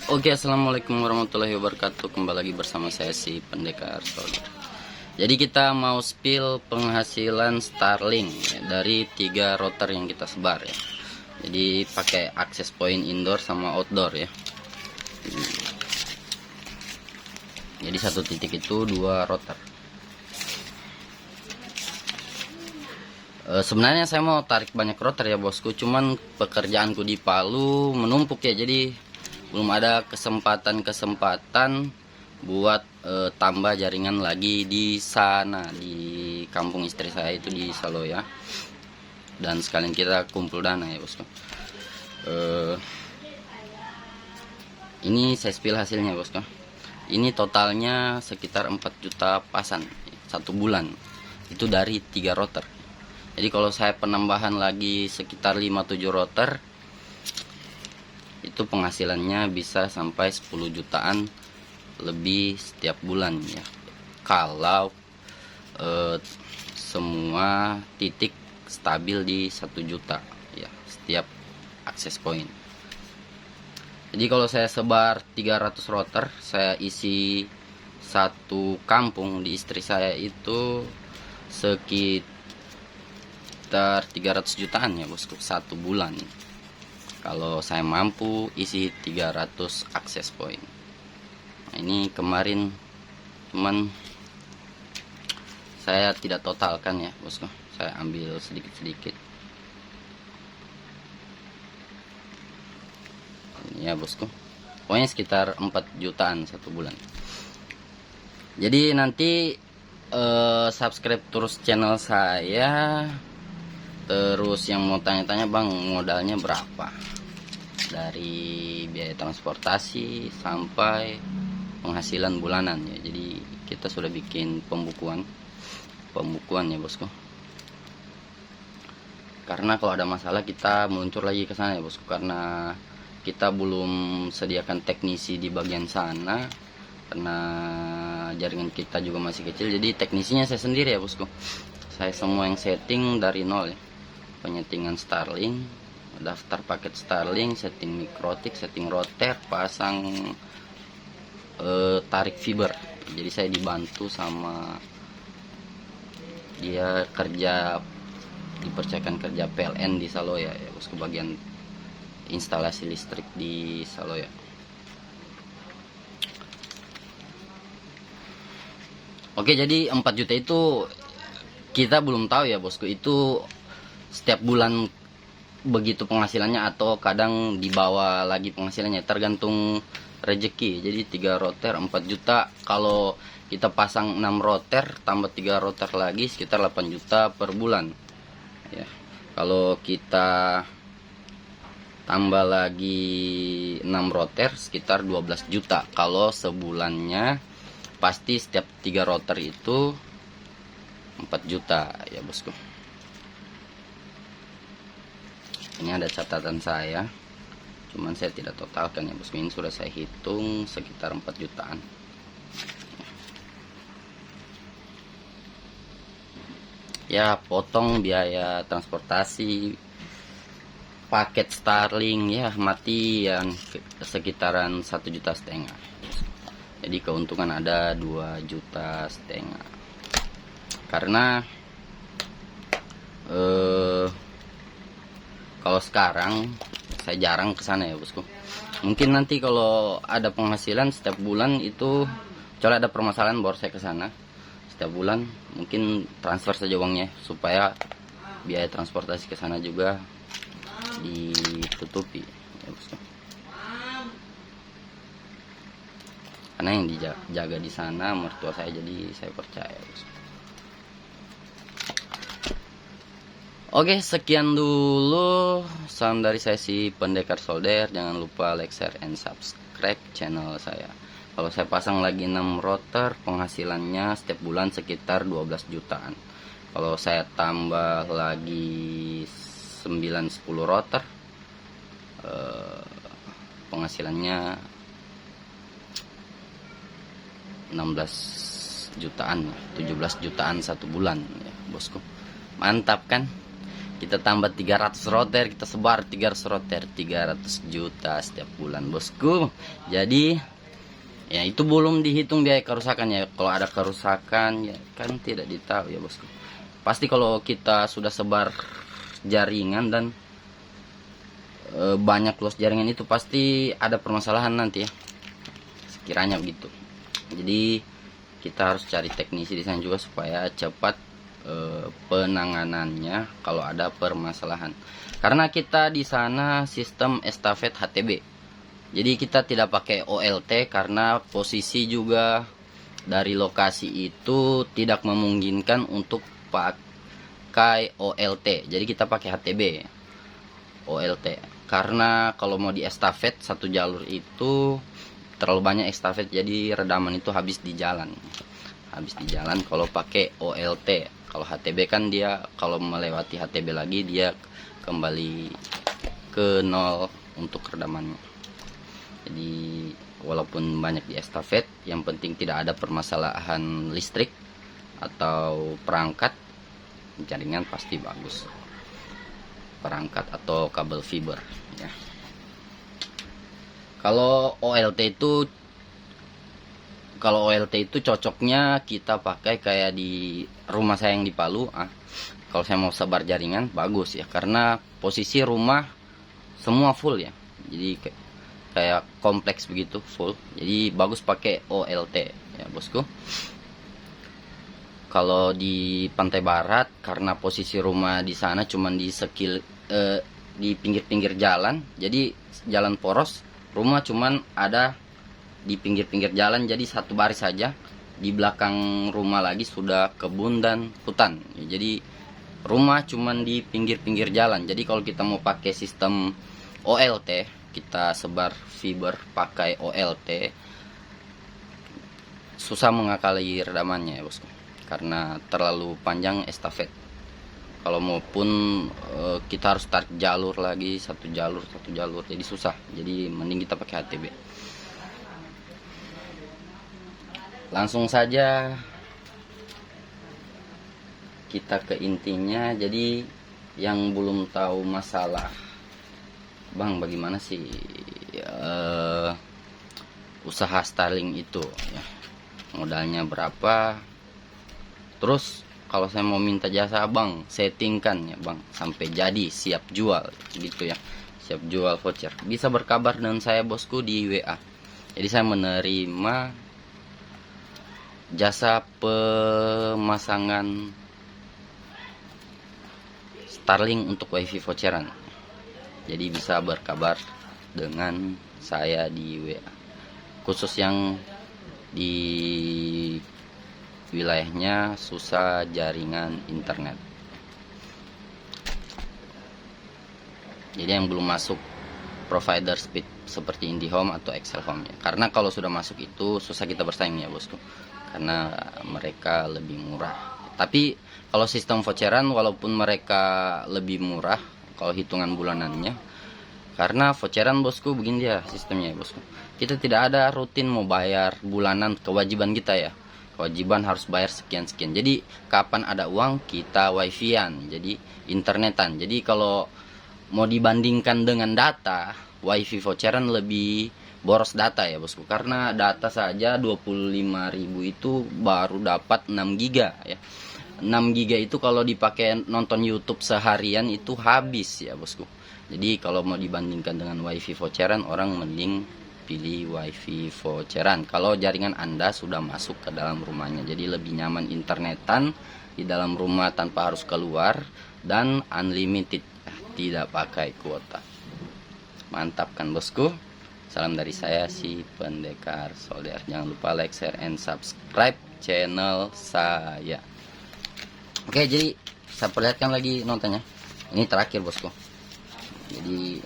Oke, assalamualaikum warahmatullahi wabarakatuh. Kembali lagi bersama saya si Pendekar Solder. Jadi kita mau spill penghasilan Starlink ya, dari 3 router yang kita sebar ya. Jadi pakai access point indoor sama outdoor ya. Jadi satu titik itu 2 router. Sebenarnya saya mau tarik banyak router ya bosku, cuman pekerjaanku di Palu menumpuk ya, jadi belum ada kesempatan buat tambah jaringan lagi di sana, di kampung istri saya itu di Saloya. Dan sekalian kita kumpul dana ya bosku. Ini saya spill hasilnya bosku. Ini totalnya sekitar 4 juta pasan satu bulan, itu dari 3 router. Jadi kalau saya penambahan lagi sekitar 5-7 router, itu penghasilannya bisa sampai 10 jutaan lebih setiap bulan ya. Kalau semua titik stabil di 1 juta ya setiap akses point. Jadi kalau saya sebar 300 router, saya isi satu kampung di istri saya itu sekitar 300 jutaan ya bosku satu bulan. Kalau saya mampu isi 300 akses point. Nah, ini kemarin cuman saya tidak totalkan ya bosku, saya ambil sedikit-sedikit ini ya bosku. Pokoknya sekitar 4 jutaan satu bulan. Jadi nanti subscribe terus channel saya. Terus yang mau tanya-tanya, bang, modalnya berapa? Dari biaya transportasi sampai penghasilan bulanan ya. Jadi kita sudah bikin pembukuan ya bosku. Karena kalau ada masalah kita meluncur lagi ke sana ya bosku. Karena kita belum sediakan teknisi di bagian sana. Karena jaringan kita juga masih kecil. Jadi teknisinya saya sendiri ya bosku. Saya semua yang setting dari nol ya. Penyetingan Starlink, daftar paket Starlink, setting mikrotik, setting router, pasang tarik fiber. Jadi saya dibantu sama dia, dipercayakan kerja PLN di Saloya ya bosku, bagian instalasi listrik di Saloya. Oke, jadi 4 juta itu kita belum tahu ya bosku, itu setiap bulan begitu penghasilannya atau kadang dibawa lagi penghasilannya, tergantung rezeki. Jadi 3 router 4 juta, kalau kita pasang 6 router tambah 3 router lagi sekitar 8 juta per bulan ya. Kalau kita tambah lagi 6 router sekitar 12 juta kalau sebulannya. Pasti setiap 3 router itu 4 juta ya bosku. Ini ada catatan saya, cuman saya tidak totalkan ya bosku. Ini sudah saya hitung sekitar 4 jutaan. Ya, potong biaya transportasi, paket Starlink ya mati yang sekitaran 1,5 juta. Jadi keuntungan ada 2,5 juta. Karena kalau sekarang saya jarang ke sana ya bosku. Mungkin nanti kalau ada penghasilan setiap bulan itu, kecuali ada permasalahan baru saya ke sana. Setiap bulan mungkin transfer saja uangnya supaya biaya transportasi ke sana juga ditutupi ya bosku. Karena yang dijaga di sana mertua saya, jadi saya percaya bosku. Oke, sekian dulu salam dari saya si Pendekar Solder. Jangan lupa like, share, and subscribe channel saya. Kalau saya pasang lagi 6 router, penghasilannya setiap bulan sekitar 12 jutaan. Kalau saya tambah lagi 9-10 router, penghasilannya 16 jutaan, 17 jutaan satu bulan ya bosku. Mantap kan? kita tambah 300 roter, kita sebar 300 roter, 300 juta setiap bulan bosku. Jadi ya itu belum dihitung biaya kerusakannya. Kalau ada kerusakan ya kan tidak ditahu ya bosku. Pasti kalau kita sudah sebar jaringan dan banyak luas jaringan itu pasti ada permasalahan nanti ya, sekiranya begitu. Jadi kita harus cari teknisi di sana juga supaya cepat penanganannya kalau ada permasalahan. Karena kita di sana sistem estafet HTB. Jadi kita tidak pakai OLT karena posisi juga dari lokasi itu tidak memungkinkan untuk pakai OLT. Jadi kita pakai HTB. OLT. Karena kalau mau di estafet satu jalur itu terlalu banyak estafet, jadi redaman itu habis di jalan. Habis di jalan kalau pakai OLT. Kalau HTB kan dia kalau melewati HTB lagi dia kembali ke nol untuk redamannya. Jadi walaupun banyak di estafet, yang penting tidak ada permasalahan listrik atau perangkat, jaringan pasti bagus. Perangkat atau kabel fiber ya. Kalau OLT itu cocoknya kita pakai kayak di rumah saya yang di Palu. Kalau saya mau sebar jaringan bagus ya, karena posisi rumah semua full ya. Jadi kayak kompleks begitu full. Jadi bagus pakai OLT ya bosku. Kalau di Pantai Barat karena posisi rumah di sana cuman di pinggir-pinggir jalan, jadi jalan poros, rumah cuman ada di pinggir-pinggir jalan, jadi satu baris saja. Di belakang rumah lagi sudah kebun dan hutan. Jadi rumah cuman di pinggir-pinggir jalan. Jadi kalau kita mau pakai sistem OLT, kita sebar fiber pakai OLT, susah mengakali redamannya ya bosku, karena terlalu panjang estafet. Kalau maupun kita harus tarik jalur lagi, satu jalur, jadi susah. Jadi mending kita pakai HTB. Langsung saja kita ke intinya. Jadi yang belum tahu masalah, Bang, bagaimana sih usaha Starlink itu ya, modalnya berapa, terus kalau saya mau minta jasa Bang, settingkan ya Bang sampai jadi siap jual gitu ya, siap jual voucher, bisa berkabar dengan saya bosku di WA. Jadi saya menerima jasa pemasangan Starlink untuk wifi voucheran. Jadi bisa berkabar dengan saya di WA, khusus yang di wilayahnya susah jaringan internet. Jadi yang belum masuk provider speed seperti IndiHome atau Excel Home ya. Karena kalau sudah masuk itu susah kita bersaing ya bosku, karena mereka lebih murah. Tapi kalau sistem voucheran walaupun mereka lebih murah kalau hitungan bulanannya, karena voucheran bosku begini dia sistemnya ya bosku, kita tidak ada rutin mau bayar bulanan, kewajiban kita ya, kewajiban harus bayar sekian-sekian. Jadi kapan ada uang kita wifi-an, jadi internetan. Jadi kalau mau dibandingkan dengan data, wifi voucheran lebih boros data ya bosku, karena data saja 25.000 itu baru dapat 6 giga ya. 6 giga itu kalau dipakai nonton YouTube seharian itu habis ya bosku. Jadi kalau mau dibandingkan dengan wifi voucheran, orang mending pilih wifi voucheran kalau jaringan Anda sudah masuk ke dalam rumahnya. Jadi lebih nyaman internetan di dalam rumah tanpa harus keluar, dan unlimited, tidak pakai kuota. Mantap kan bosku? Salam dari saya si pendekar solder. Jangan lupa like, share, and subscribe channel saya. Oke, jadi saya perlihatkan lagi nontonnya. Ini terakhir bosku. Jadi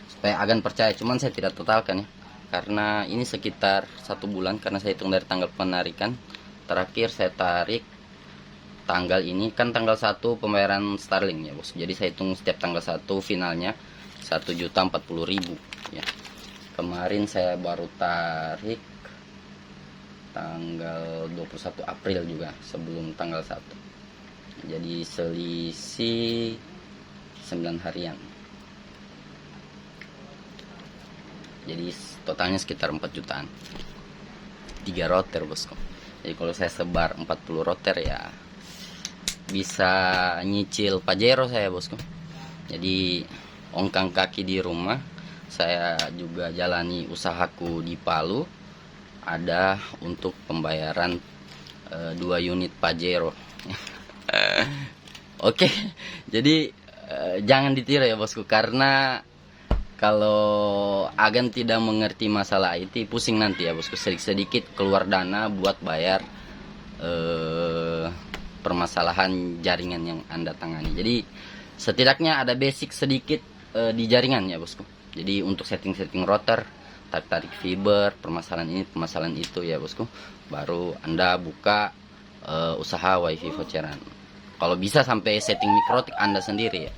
supaya agan percaya, cuman saya tidak totalkan ya, karena ini sekitar 1 bulan, karena saya hitung dari tanggal penarikan. Terakhir saya tarik tanggal ini kan tanggal 1 pembayaran Starlink ya bos. Jadi saya hitung setiap tanggal 1 finalnya 1.040.000 ya. Kemarin saya baru tarik tanggal 21 April juga, sebelum tanggal 1. Jadi selisih 9 harian. Jadi totalnya sekitar 4 jutaan. 3 rotor bosku. Jadi kalau saya sebar 40 rotor ya bisa nyicil Pajero saya bosku. Jadi ongkang kaki di rumah, saya juga jalani usahaku di Palu, ada untuk pembayaran 2 unit Pajero. Oke, jadi jangan ditiru ya bosku, karena kalau agan tidak mengerti masalah IT, pusing nanti ya bosku. Sedikit keluar dana buat bayar permasalahan jaringan yang Anda tangani. Jadi setidaknya ada basic sedikit di jaringan ya bosku. Jadi untuk setting-setting router, tarik fiber, permasalahan ini, permasalahan itu ya bosku, baru Anda buka usaha wifi voucheran. Kalau bisa sampai setting mikrotik Anda sendiri ya,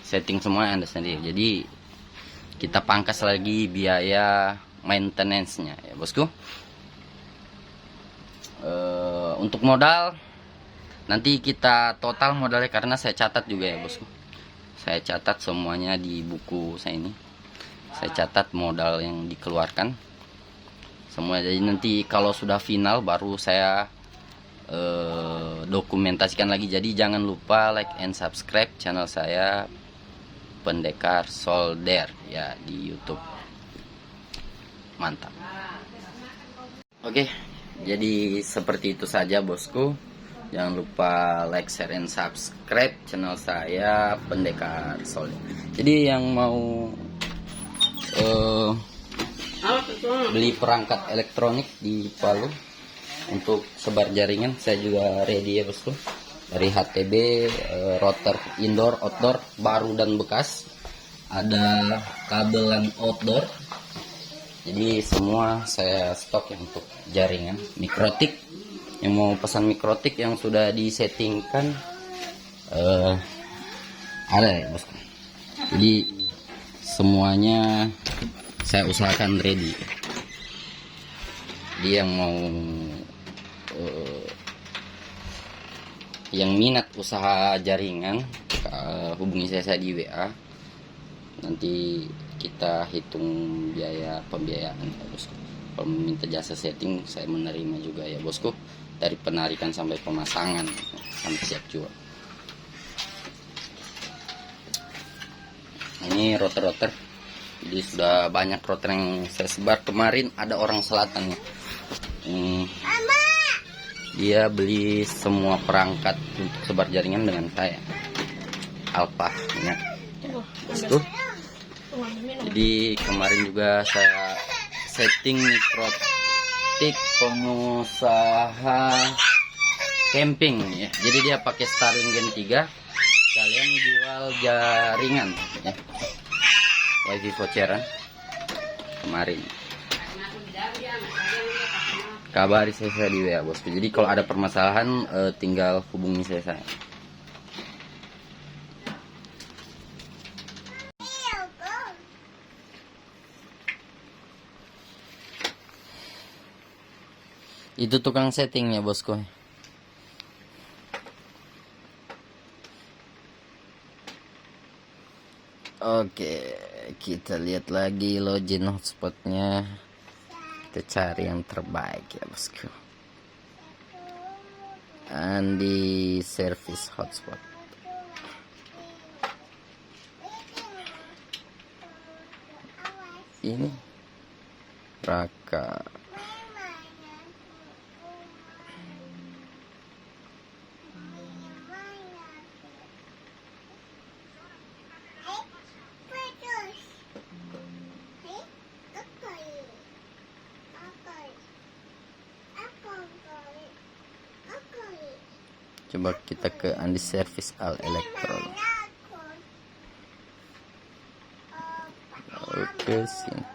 setting semua Anda sendiri. Jadi kita pangkas lagi biaya maintenance-nya ya bosku. Untuk modal nanti kita total modalnya, karena saya catat juga ya bosku. Saya catat semuanya di buku saya ini. Saya catat modal yang dikeluarkan semua. Jadi nanti kalau sudah final baru saya dokumentasikan lagi. Jadi jangan lupa like and subscribe channel saya, Pendekar Solder ya, di YouTube. Mantap. Oke, jadi seperti itu saja bosku. Jangan lupa like, share, and subscribe channel saya, Pendekar Solder. Jadi yang mau beli perangkat elektronik di Palu untuk sebar jaringan, saya juga ready ya bosku. Dari HTB, router indoor, outdoor, baru dan bekas, ada kabelan outdoor. Jadi semua saya stok ya untuk jaringan mikrotik. Yang mau pesan mikrotik yang sudah disettingkan ada ya bosku. Jadi semuanya saya usahakan ready. Jadi yang mau yang minat usaha jaringan, hubungi saya di WA. Nanti kita hitung biaya pembiayaan ya bosku. Kalau meminta jasa setting, saya menerima juga ya bosku, dari penarikan sampai pemasangan sampai siap jual. Ini router-router. Jadi sudah banyak router yang saya sebar. Kemarin ada orang selatan ya, dia beli semua perangkat untuk sebar jaringan dengan saya, Alpha ya. Itu. Jadi kemarin juga saya setting mikrotik pengusaha camping ya. Jadi dia pakai Starlink Gen 3, kalian jual jaringan ya, wifi voucheran. Kemarin kabari saya di WA bosku. Jadi kalau ada permasalahan tinggal hubungi saya. Itu tukang settingnya bosku. Oke, kita lihat lagi login hotspotnya. Kita cari yang terbaik ya bosku. Andi service hotspot. Ini Raka. Coba kita ke Andi Service Al Elektro. Oke, sini.